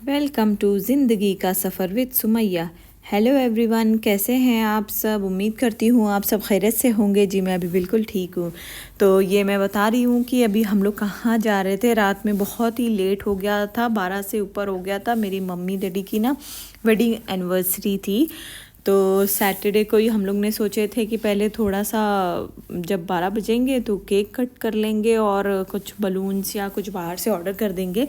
Welcome to ज़िंदगी का सफ़र with Sumaiya. Hello everyone, कैसे हैं आप सब। उम्मीद करती हूँ आप सब खैरियत से होंगे। जी मैं अभी बिल्कुल ठीक हूँ। तो ये मैं बता रही हूँ कि अभी हम लोग कहाँ जा रहे थे। रात में बहुत ही लेट हो गया था, 12 से ऊपर हो गया था। मेरी मम्मी डैडी की ना वेडिंग एनिवर्सरी थी। तो सैटरडे को ही हम लोग ने सोचे थे कि पहले थोड़ा सा जब 12 बजेंगे तो केक कट कर लेंगे और कुछ बलून्स या कुछ बाहर से ऑर्डर कर देंगे।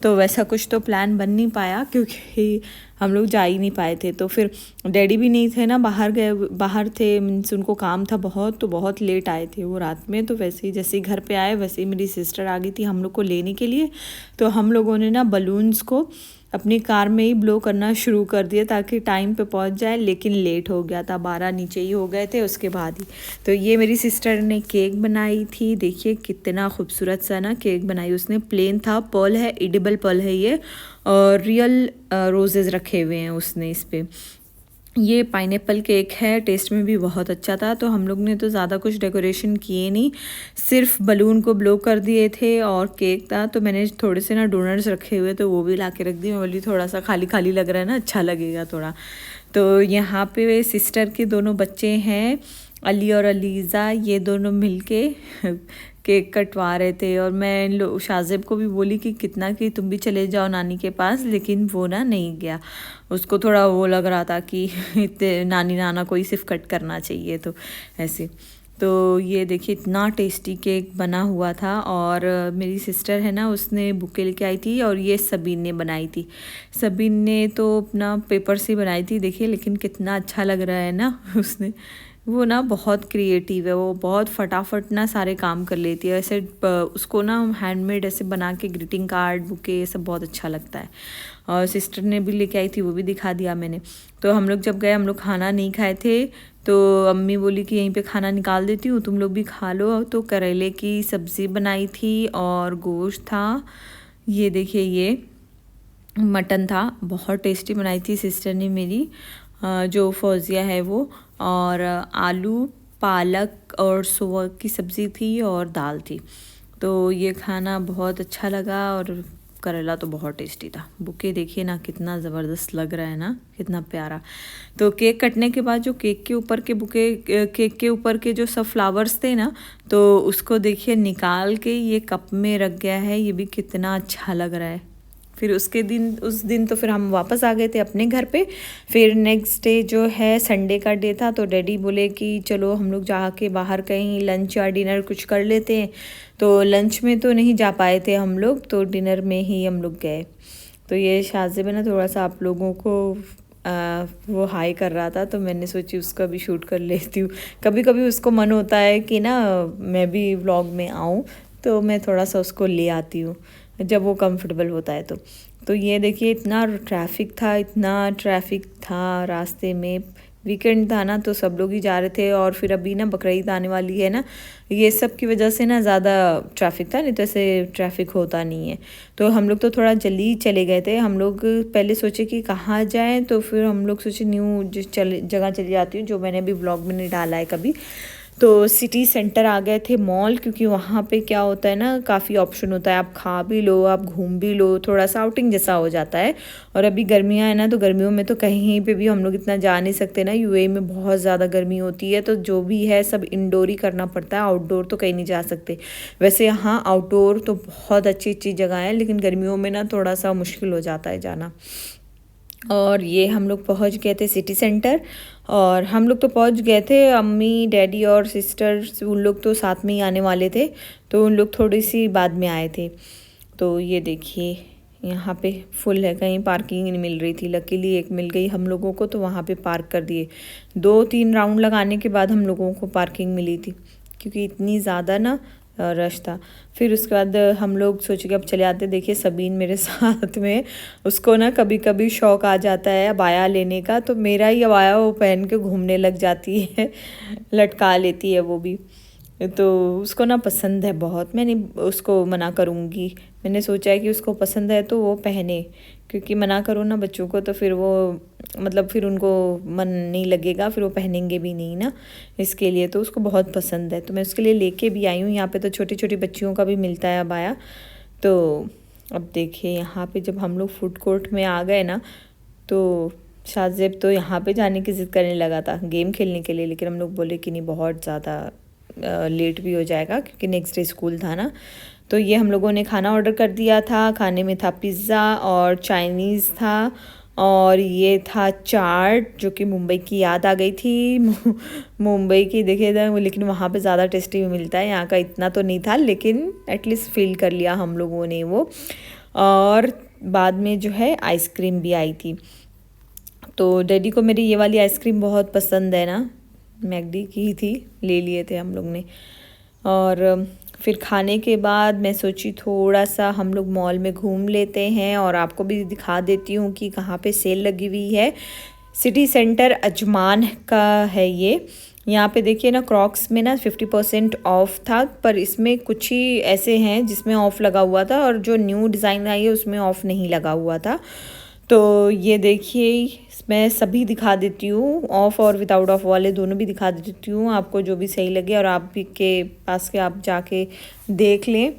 तो वैसा कुछ तो प्लान बन नहीं पाया क्योंकि हम लोग जा ही नहीं पाए थे। तो फिर डैडी भी नहीं थे ना, बाहर थे, मीन्स उनको काम था बहुत, तो बहुत लेट आए थे वो रात में। तो वैसे ही जैसे ही घर पे आए वैसे ही मेरी सिस्टर आ गई थी हम लोग को लेने के लिए। तो हम लोगों ने ना बलून्स को अपनी कार में ही ब्लो करना शुरू कर दिया ताकि टाइम पे पहुंच जाए, लेकिन लेट हो गया था, 12 नीचे ही हो गए थे उसके बाद ही। तो ये मेरी सिस्टर ने केक बनाई थी। देखिए कितना खूबसूरत सा ना केक बनाई उसने। प्लेन था, पर्ल है, एडिबल पर्ल है ये, और रियल रोजेज़ रखे हुए हैं उसने इस पर। ये पाइनएप्पल केक है, टेस्ट में भी बहुत अच्छा था। तो हम लोग ने तो ज़्यादा कुछ डेकोरेशन किए नहीं, सिर्फ बलून को ब्लो कर दिए थे और केक था। तो मैंने थोड़े से ना डोनट्स रखे हुए तो वो भी ला के रख दिए। मैं बोली थोड़ा सा खाली खाली लग रहा है ना, अच्छा लगेगा थोड़ा। तो यहाँ पे सिस्टर के दोनों बच्चे हैं, अली और अलीज़ा, ये दोनों मिलके केक कटवा रहे थे। और मैं शाज़ेब को भी बोली कि कितना कि तुम भी चले जाओ नानी के पास, लेकिन वो ना नहीं गया। उसको थोड़ा वो लग रहा था कि इतने नानी नाना को ही सिर्फ कट करना चाहिए, तो ऐसे। तो ये देखिए इतना टेस्टी केक बना हुआ था। और मेरी सिस्टर है ना, उसने बुके लेके आई थी और ये सबीन ने बनाई थी। सबीन ने तो अपना पेपर से बनाई थी, देखिए, लेकिन कितना अच्छा लग रहा है ना उसने। वो ना बहुत क्रिएटिव है, वो बहुत फटाफट ना सारे काम कर लेती है ऐसे। उसको ना हैंडमेड ऐसे बना के ग्रीटिंग कार्ड, बुके, ये सब बहुत अच्छा लगता है। और सिस्टर ने भी लेके आई थी, वो भी दिखा दिया मैंने। तो हम लोग जब गए, हम लोग खाना नहीं खाए थे, तो अम्मी बोली कि यहीं पे खाना निकाल देती हूँ, तुम लोग भी खा लो। तो करेले की सब्ज़ी बनाई थी और गोश्त था। ये देखिए, ये मटन था, बहुत टेस्टी बनाई थी सिस्टर ने मेरी, जो फौजिया है वो। और आलू, पालक और सोया की सब्ज़ी थी और दाल थी। तो ये खाना बहुत अच्छा लगा और करेला तो बहुत टेस्टी था। बुके देखिए ना कितना ज़बरदस्त लग रहा है ना, कितना प्यारा। तो केक कटने के बाद जो केक के ऊपर के बुके, केक के ऊपर के जो सब फ्लावर्स थे ना, तो उसको देखिए निकाल के ये कप में रख गया है। ये भी कितना अच्छा लग रहा है। फिर उस दिन तो फिर हम वापस आ गए थे अपने घर पे। फिर नेक्स्ट डे जो है संडे का डे था, तो डैडी बोले कि चलो हम लोग जाके बाहर कहीं लंच या डिनर कुछ कर लेते हैं। तो लंच में तो नहीं जा पाए थे हम लोग, तो डिनर में ही हम लोग गए। तो ये शाज़ेब है ना, थोड़ा सा आप लोगों को वो हाई कर रहा था, तो मैंने सोची उसका भी शूट कर लेती हूँ। कभी कभी उसको मन होता है कि ना मैं भी व्लॉग में आऊँ, तो मैं थोड़ा सा उसको ले आती हूँ जब वो कंफर्टेबल होता है। तो ये देखिए इतना ट्रैफिक था, इतना ट्रैफिक था रास्ते में। वीकेंड था ना, तो सब लोग ही जा रहे थे। और फिर अभी ना बकरीद आने वाली है ना, ये सब की वजह से ना ज़्यादा ट्रैफिक था, नहीं तो ऐसे ट्रैफिक होता नहीं है। तो हम लोग तो थोड़ा जल्दी चले गए थे। हम लोग पहले सोचे कि कहाँ जाएं, तो फिर हम लोग सोचे न्यू जगह चली जाती हूँ, जो मैंने अभी व्लॉग में नहीं डाला है कभी। तो सिटी सेंटर आ गए थे मॉल, क्योंकि वहाँ पे क्या होता है ना, काफ़ी ऑप्शन होता है, आप खा भी लो, आप घूम भी लो, थोड़ा सा आउटिंग जैसा हो जाता है। और अभी गर्मियाँ हैं ना, तो गर्मियों में तो कहीं पे भी हम लोग इतना जा नहीं सकते ना, यूएई में बहुत ज़्यादा गर्मी होती है। तो जो भी है सब इंडोर ही करना पड़ता है, आउटडोर तो कहीं नहीं जा सकते। वैसे यहाँ आउटडोर तो बहुत अच्छी अच्छी जगह है, लेकिन गर्मियों में ना थोड़ा सा मुश्किल हो जाता है जाना। और ये हम लोग पहुंच गए थे सिटी सेंटर। और हम लोग तो पहुंच गए थे, अम्मी, डैडी और सिस्टर्स, उन लोग तो साथ में ही आने वाले थे, तो उन लोग थोड़ी सी बाद में आए थे। तो ये देखिए यहाँ पे फुल है, कहीं पार्किंग नहीं मिल रही थी। लकीली एक मिल गई हम लोगों को, तो वहाँ पे पार्क कर दिए। 2-3 राउंड लगाने के बाद हम लोगों को पार्किंग मिली थी, क्योंकि इतनी ज़्यादा ना रश था। फिर उसके बाद हम लोग सोचे कि अब चले आते। देखिए सबीन मेरे साथ में, उसको ना कभी कभी शौक आ जाता है अबाया लेने का, तो मेरा ही अबाया वो पहन के घूमने लग जाती है, लटका लेती है वो भी। तो उसको ना पसंद है बहुत, मैं नहीं उसको मना करूँगी। मैंने सोचा है कि उसको पसंद है तो वो पहने, क्योंकि मना करो ना बच्चों को तो फिर वो मतलब फिर उनको मन नहीं लगेगा, फिर वो पहनेंगे भी नहीं ना, इसके लिए। तो उसको बहुत पसंद है, तो मैं उसके लिए लेके भी आई हूँ। यहाँ पे तो छोटी छोटी बच्चियों का भी मिलता है अबाया। तो अब देखिए यहाँ पे जब हम लोग फूड कोर्ट में आ गए ना, तो शाहज़ेब तो यहाँ पे जाने की ज़िद करने लगा था गेम खेलने के लिए, लेकिन हम लोग बोले कि नहीं, बहुत ज़्यादा लेट भी हो जाएगा क्योंकि नेक्स्ट डे स्कूल था ना। तो ये हम लोगों ने खाना ऑर्डर कर दिया था। खाने में था पिज़्ज़ा और चाइनीज़ था, और ये था चाट, जो कि मुंबई की याद आ गई थी। मुंबई की देखे था, लेकिन वहाँ पे ज़्यादा टेस्टी भी मिलता है, यहाँ का इतना तो नहीं था, लेकिन एटलीस्ट फील कर लिया हम लोगों ने वो। और बाद में जो है आइसक्रीम भी आई थी। तो डैडी को मेरी ये वाली आइसक्रीम बहुत पसंद है ना, मैकडी की ही थी, ले लिए थे हम लोग ने। और फिर खाने के बाद मैं सोची थोड़ा सा हम लोग मॉल में घूम लेते हैं और आपको भी दिखा देती हूँ कि कहाँ पे सेल लगी हुई है। सिटी सेंटर अजमान का है ये। यहाँ पे देखिए ना, क्रॉक्स में ना 50% ऑफ था, पर इसमें कुछ ही ऐसे हैं जिसमें ऑफ़ लगा हुआ था, और जो न्यू डिज़ाइन आई है उसमें ऑफ़ नहीं लगा हुआ था। तो ये देखिए, मैं सभी दिखा देती हूँ, ऑफ़ और विदाउट ऑफ़ वाले दोनों भी दिखा देती हूँ, आपको जो भी सही लगे और आप भी के पास के आप जाके देख लें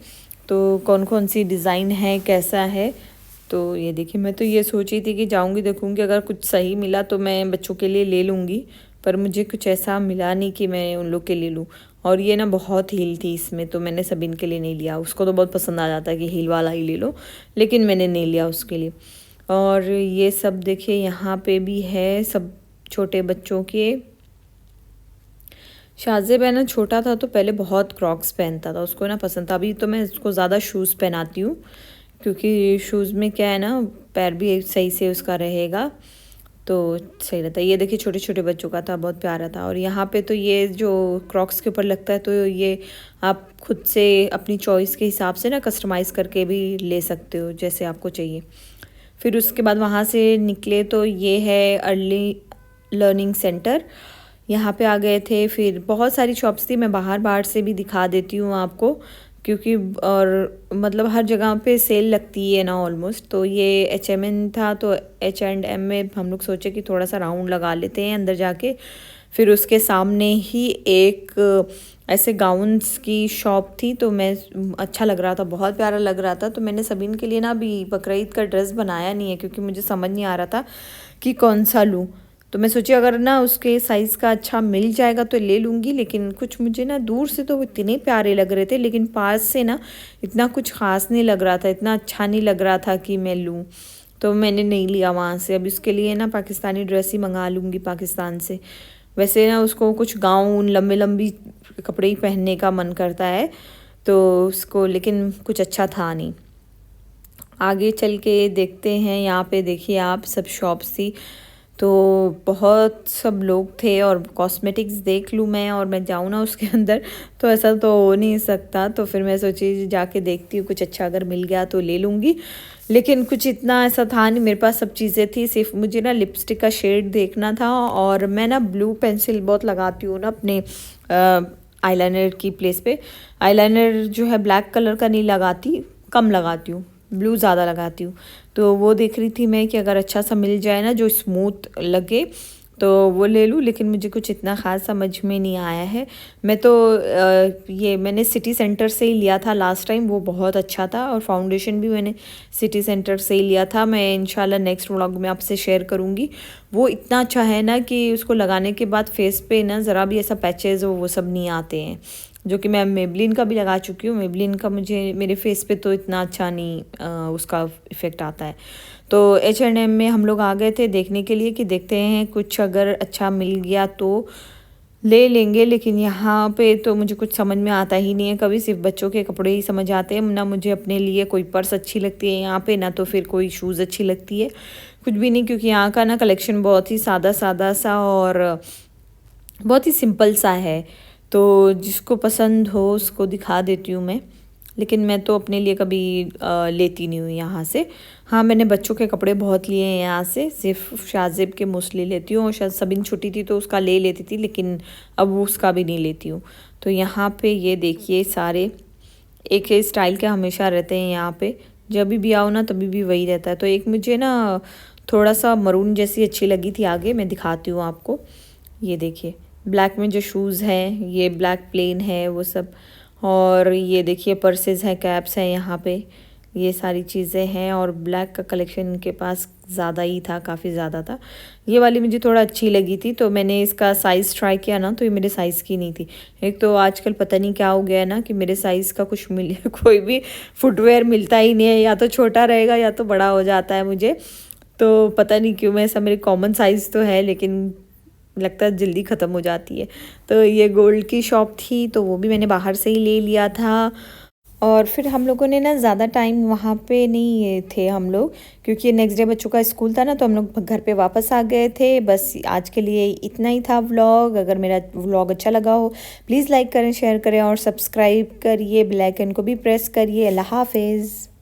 तो कौन कौन सी डिज़ाइन है, कैसा है। तो ये देखिए, मैं तो ये सोची थी कि जाऊँगी देखूँगी, अगर कुछ सही मिला तो मैं बच्चों के लिए ले लूँगी, पर मुझे कुछ ऐसा मिला नहीं कि मैं उन लोग के लिए लूँ। और ये ना बहुत हील थी इसमें, तो मैंने सबिन के लिए नहीं लिया। उसको तो बहुत पसंद आ जाता है कि हील वाला ही ले लो, लेकिन मैंने नहीं लिया उसके लिए। और ये सब देखिए यहाँ पे भी है सब छोटे बच्चों के। शाहज़ेब है ना, छोटा था तो पहले बहुत क्रॉक्स पहनता था, उसको ना पसंद था। अभी तो मैं उसको ज़्यादा शूज़ पहनाती हूँ, क्योंकि शूज़ में क्या है ना, पैर भी सही से उसका रहेगा तो सही रहता है। ये देखिए छोटे छोटे बच्चों का था, बहुत प्यारा था। और यहाँ पे तो ये जो क्रॉक्स के ऊपर लगता है, तो ये आप खुद से अपनी चॉइस के हिसाब से ना कस्टमाइज़ करके भी ले सकते हो, जैसे आपको चाहिए। फिर उसके बाद वहाँ से निकले तो ये है अर्ली लर्निंग सेंटर, यहाँ पे आ गए थे। फिर बहुत सारी शॉप्स थी, मैं बाहर से भी दिखा देती हूँ आपको, क्योंकि और मतलब हर जगह पे सेल लगती है ना ऑलमोस्ट। तो ये H&M था, तो H&M में हम लोग सोचे कि थोड़ा सा राउंड लगा लेते हैं अंदर जाके। फिर उसके सामने ही एक ऐसे गाउन्स की शॉप थी, तो मैं अच्छा लग रहा था, बहुत प्यारा लग रहा था। तो मैंने सबिन के लिए ना अभी बकरीद का ड्रेस बनाया नहीं है, क्योंकि मुझे समझ नहीं आ रहा था कि कौन सा लूँ। तो मैं सोची अगर ना उसके साइज़ का अच्छा मिल जाएगा तो ले लूँगी, लेकिन कुछ मुझे ना दूर से तो इतने प्यारे लग रहे थे, लेकिन पास से ना इतना कुछ ख़ास नहीं लग रहा था, इतना अच्छा नहीं लग रहा था कि मैं लूँ, तो मैंने नहीं लिया वहाँ से। अब इसके लिए ना पाकिस्तानी ड्रेस ही मंगा लूँगी पाकिस्तान से। वैसे ना उसको कुछ गाउन लंबी कपड़े ही पहनने का मन करता है, तो उसको, लेकिन कुछ अच्छा था नहीं। आगे चल के देखते हैं। यहाँ पे देखिए आप, सब शॉप्स थी, तो बहुत सब लोग थे। और कॉस्मेटिक्स देख लूँ मैं और मैं जाऊँ ना उसके अंदर, तो ऐसा तो हो नहीं सकता। तो फिर मैं सोची जाके देखती हूँ, कुछ अच्छा अगर मिल गया तो ले लूँगी, लेकिन कुछ इतना ऐसा था नहीं, मेरे पास सब चीज़ें थी। सिर्फ मुझे ना लिपस्टिक का शेड देखना था, और मैं ना ब्लू पेंसिल बहुत लगाती हूँ ना अपने आईलाइनर की प्लेस पे। आईलाइनर जो है ब्लैक कलर का नहीं लगाती, कम लगाती हूँ, ब्लू ज़्यादा लगाती हूँ। तो वो देख रही थी मैं कि अगर अच्छा सा मिल जाए ना जो स्मूथ लगे तो वो ले लूँ, लेकिन मुझे कुछ इतना ख़ास समझ में नहीं आया है। मैं तो ये मैंने सिटी सेंटर से ही लिया था लास्ट टाइम, वो बहुत अच्छा था। और फाउंडेशन भी मैंने सिटी सेंटर से ही लिया था। मैं इंशाल्लाह नेक्स्ट व्लॉग में आपसे शेयर करूँगी। वो इतना अच्छा है ना कि उसको लगाने के बाद फेस पे ना ज़रा भी ऐसा पैचेज वो सब नहीं आते हैं, जो कि मैं मेबलिन का भी लगा चुकी हूँ। मेबलिन का मुझे मेरे फेस पे तो इतना अच्छा नहीं उसका इफ़ेक्ट आता है। तो H&M में हम लोग आ गए थे देखने के लिए कि देखते हैं कुछ अगर अच्छा मिल गया तो ले लेंगे, लेकिन यहाँ पे तो मुझे कुछ समझ में आता ही नहीं है। कभी सिर्फ बच्चों के कपड़े ही समझ आते हैं, ना मुझे अपने लिए कोई पर्स अच्छी लगती है यहाँ पे, ना तो फिर कोई शूज़ अच्छी लगती है, कुछ भी नहीं। क्योंकि यहाँ का ना कलेक्शन बहुत ही सादा सा और बहुत ही सिंपल सा है, तो जिसको पसंद हो उसको दिखा देती हूँ मैं, लेकिन मैं तो अपने लिए कभी लेती नहीं हूँ यहाँ से। हाँ, मैंने बच्चों के कपड़े बहुत लिए हैं यहाँ से, सिर्फ शाहज़ेब के मोस्टली लेती हूँ, और शायद सबिन छोटी थी तो उसका ले लेती थी, लेकिन अब उसका भी नहीं लेती हूँ। तो यहाँ पे ये देखिए सारे एक ही स्टाइल के हमेशा रहते हैं यहाँ पे, जब भी आओ ना तभी भी वही रहता है। तो एक मुझे ना थोड़ा सा मरून जैसी अच्छी लगी थी, आगे मैं दिखाती हूँ आपको। ये देखिए ब्लैक में जो शूज़ हैं, ये ब्लैक प्लेन है वो सब, और ये देखिए पर्सेस हैं, कैप्स हैं यहाँ पे, ये सारी चीज़ें हैं और ब्लैक का कलेक्शन इनके पास ज़्यादा ही था, काफ़ी ज़्यादा था। ये वाली मुझे थोड़ा अच्छी लगी थी तो मैंने इसका साइज़ ट्राई किया ना, तो ये मेरे साइज़ की नहीं थी। एक तो आजकल पता नहीं क्या हो गया है ना कि मेरे साइज़ का कुछ मिल कोई भी फुटवेयर मिलता ही नहीं है, या तो छोटा रहेगा या तो बड़ा हो जाता है मुझे। तो पता नहीं क्यों, मैं ऐसा, मेरे कॉमन साइज़ तो है लेकिन लगता है जल्दी ख़त्म हो जाती है। तो ये गोल्ड की शॉप थी तो वो भी मैंने बाहर से ही ले लिया था। और फिर हम लोगों ने ना ज़्यादा टाइम वहाँ पे नहीं थे हम लोग, क्योंकि नेक्स्ट डे बच्चों का स्कूल था ना, तो हम लोग घर पे वापस आ गए थे। बस आज के लिए इतना ही था व्लॉग। अगर मेरा व्लॉग अच्छा लगा हो प्लीज़ लाइक करें, शेयर करें और सब्सक्राइब करिए, बेल आइकन को भी प्रेस करिए। अल्लाह हाफिज़।